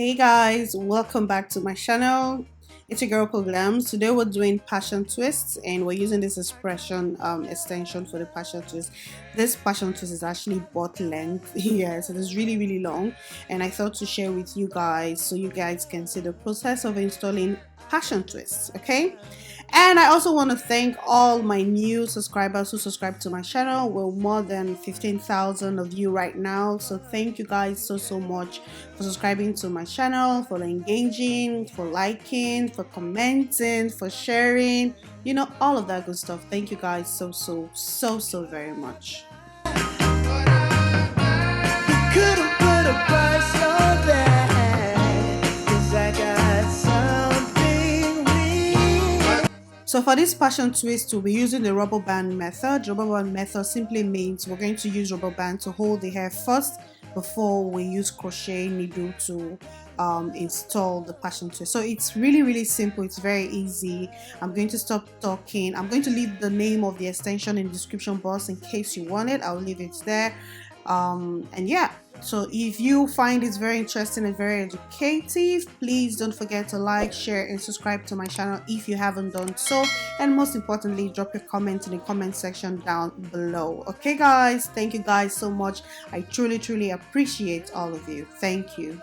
Hey guys, welcome back to my channel. It's your girl Programs. Today we're doing passion twists and we're using this expression extension for the passion twist. This passion twist is actually butt length. Yeah, so it's really long, and I thought to share with you guys so you guys can see the process of installing passion twists. Okay, and I also want to thank all my new subscribers who subscribe to my channel. We're more than 15,000 of you right now. So thank you guys so much for subscribing to my channel, for engaging, for liking, for commenting, for sharing, you know, all of that good stuff. Thank you guys so very much. So for this passion twist, we'll be using the rubber band method. Rubber band method simply means we're going to use rubber band to hold the hair first before we use crochet needle to install the passion twist. So it's really simple. It's very easy. I'm going to stop talking. I'm going to leave the name of the extension in the description box in case you want it. I'll leave it there. And yeah, so if you find it very interesting and very educative, please don't forget to like, share and subscribe to my channel if you haven't done so, and most importantly, drop your comment in the comment section down below. Okay guys, thank you guys so much. I truly appreciate all of you. Thank you.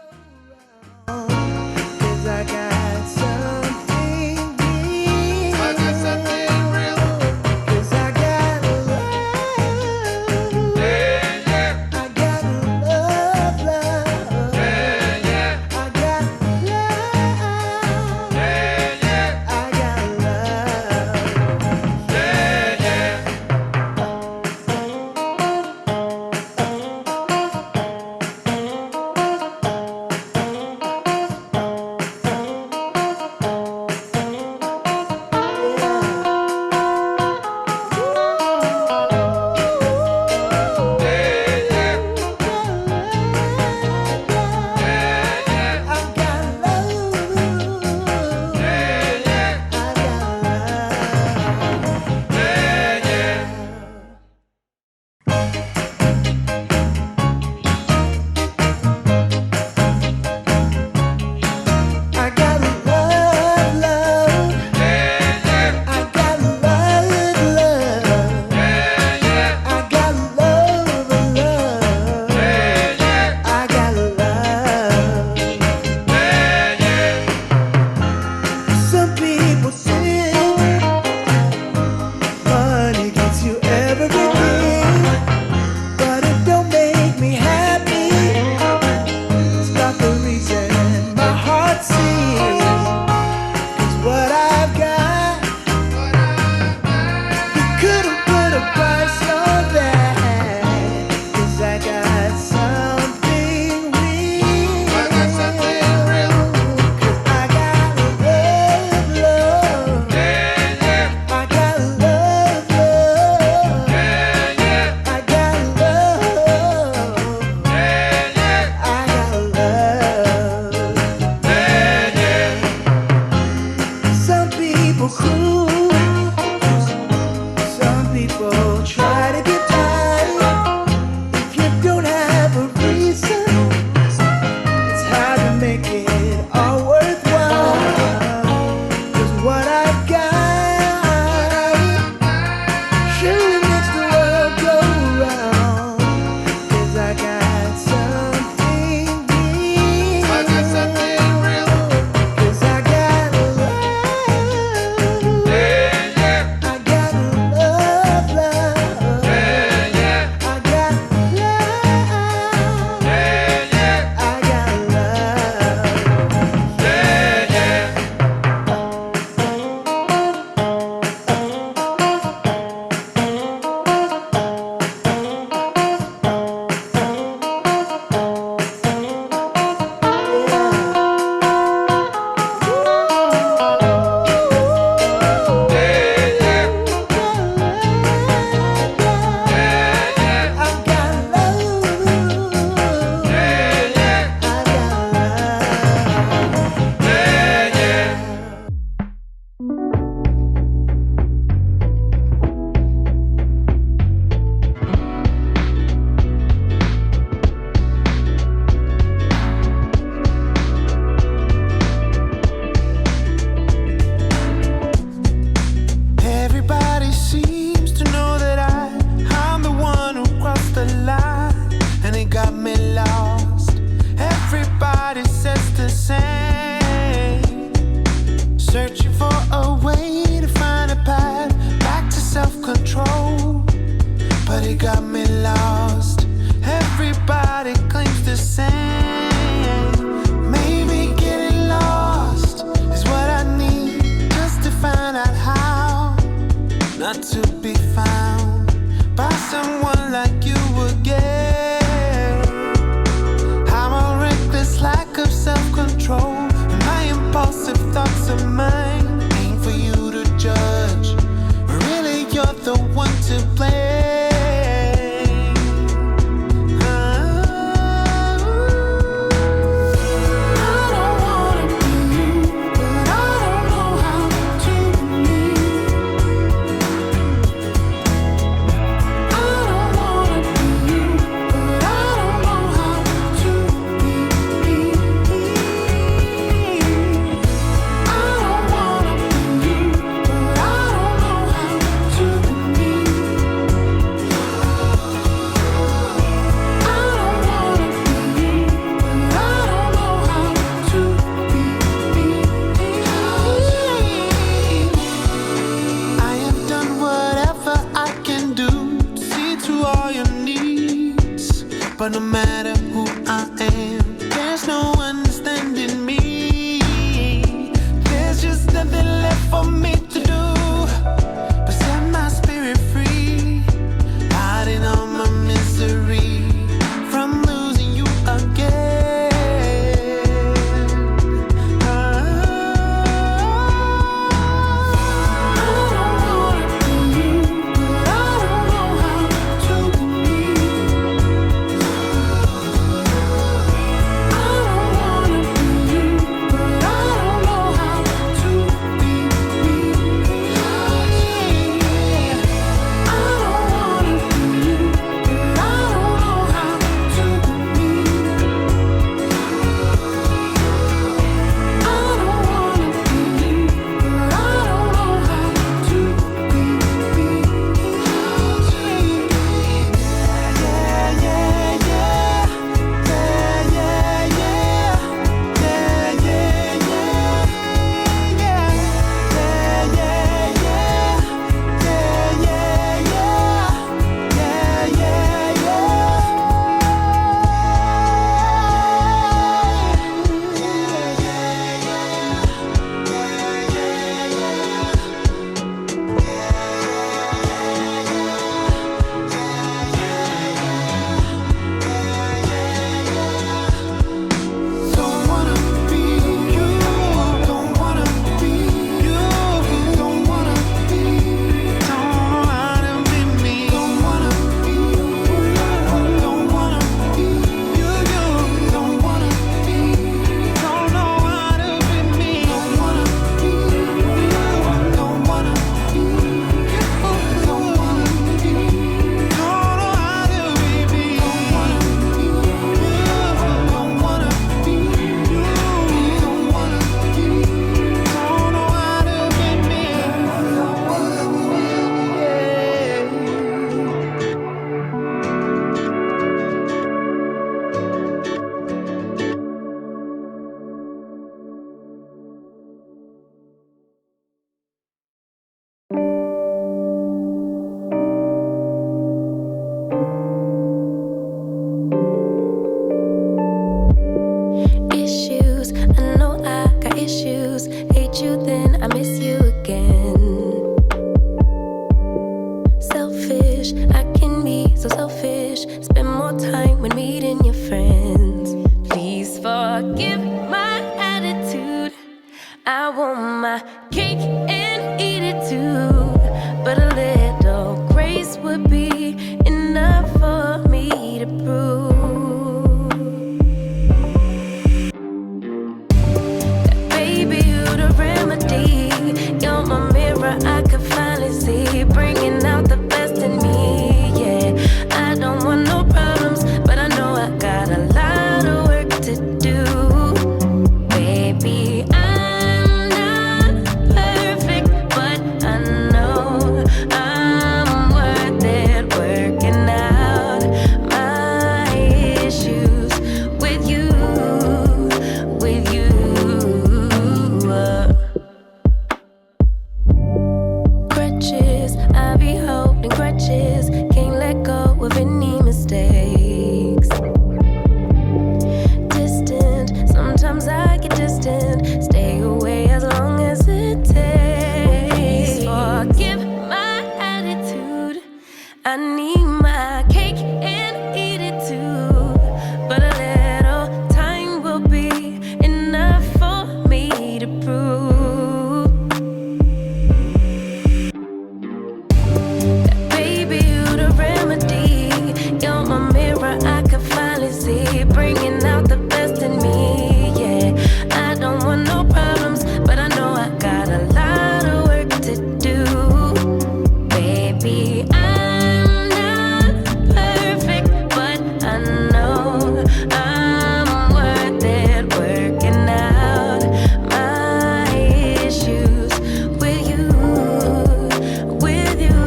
same, searching for a way to find a path back to self-control, but it got me lost. Everybody claims the same. Maybe getting lost is what I need just to find out how not to be found by someone like you again. I'm a reckless lack of self-control, and my impulsive thoughts of mine ain't for you to judge. Really, you're the one to blame. But no matter who I am, there's no understanding me. There's just nothing left for me to do but set my spirit free, hiding all my misery from losing you again. Got a lot of work to do. Baby, I'm distant. Stay away as long as it takes. Forgive my attitude. I need my cake and eat it too. But a little time will be enough for me to prove that, baby, you the remedy. You're my mirror, I can finally see, bringing out the best in me. Yeah, I don't want no problems, but I know I got a lot of work to do. Baby, I'm not perfect, but I know I'm worth it, working out my issues with you, with you.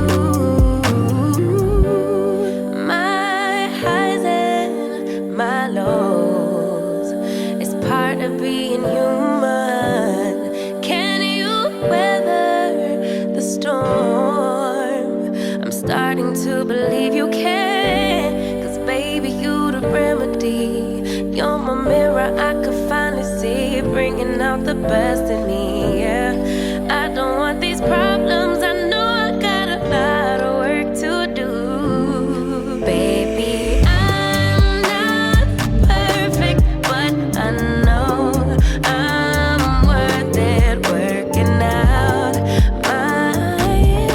My highs and my lows, it's part of being human. Can you weather the storm? I'm starting to believe you can, 'cause baby, you the remedy. You're my mirror, I could finally see, bringing out the best in me. Yeah, I don't want these problems, I know I got a lot of work to do. Baby, I'm not perfect, but I know I'm worth it, working out my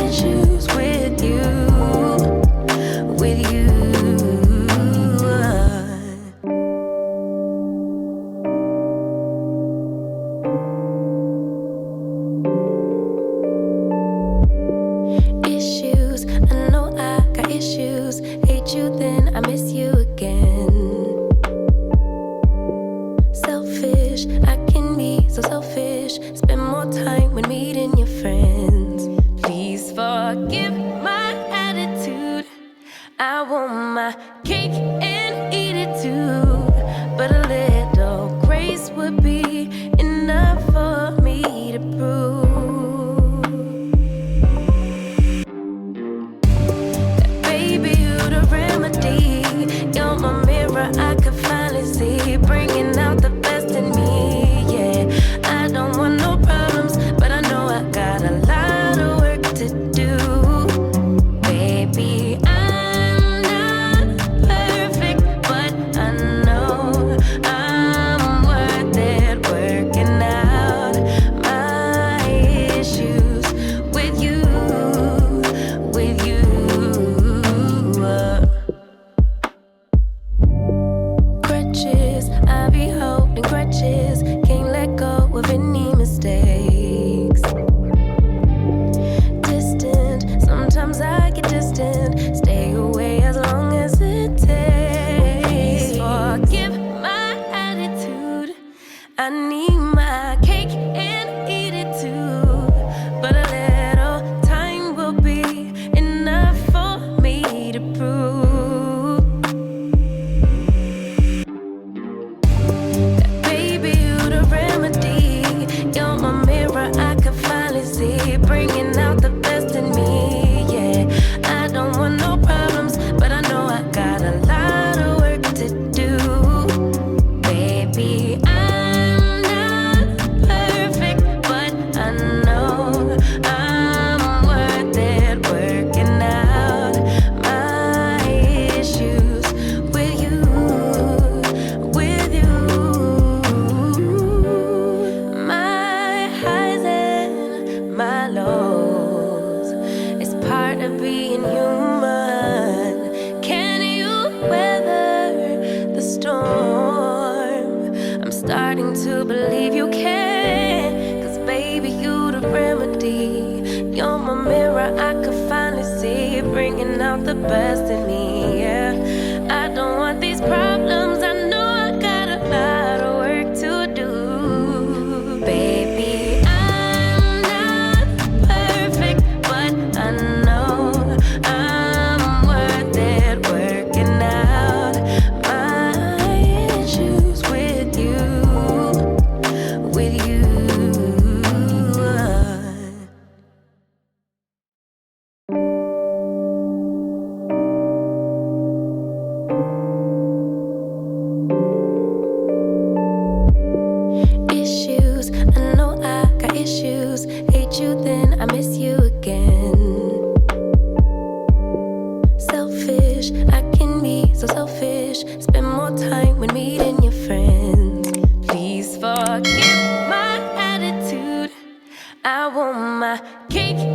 issues with you, with you. Issues, I know I got issues. Hate you, then I miss you again. Selfish, I can be so selfish. Spend more time when meeting your friends. Please forgive my attitude. I want my cake and eat it too. But a little grace would be enough for me to prove that, baby, you the remedy. You're my mirror, I could finally see, bringing out the best in me. Yeah, I don't want no problems, but I know I got a lot of work to do. Baby, I'm not perfect, but I know I'm worth it, working out my issues with you, with you. Crutches, I be holding crutches, can't let go of any mistakes. Distant, sometimes I get distant. Stay away as long as it takes. Forgive my attitude. I need my cake and eat it too. But a little time will be enough for me to prove that, baby, you the remedy. You're my mirror, I could finally see, bringing out the best in me. Yeah, I don't want no problems, but I know I got a lot of work to do. Baby, I'm not perfect, but I know I'm worth it, working out my issues with you, with you. My highs and my lows, it's part of being human. Can you weather the storm? I'm starting to believe you can, 'cause baby, you the remedy. You're my mirror, I could finally see, bringing out the best in me. Yeah, I don't want these problems, I know I got a lot of work to do. Baby, I'm not perfect, but I know I'm worth it, working out my issues with you, with you. I want my cake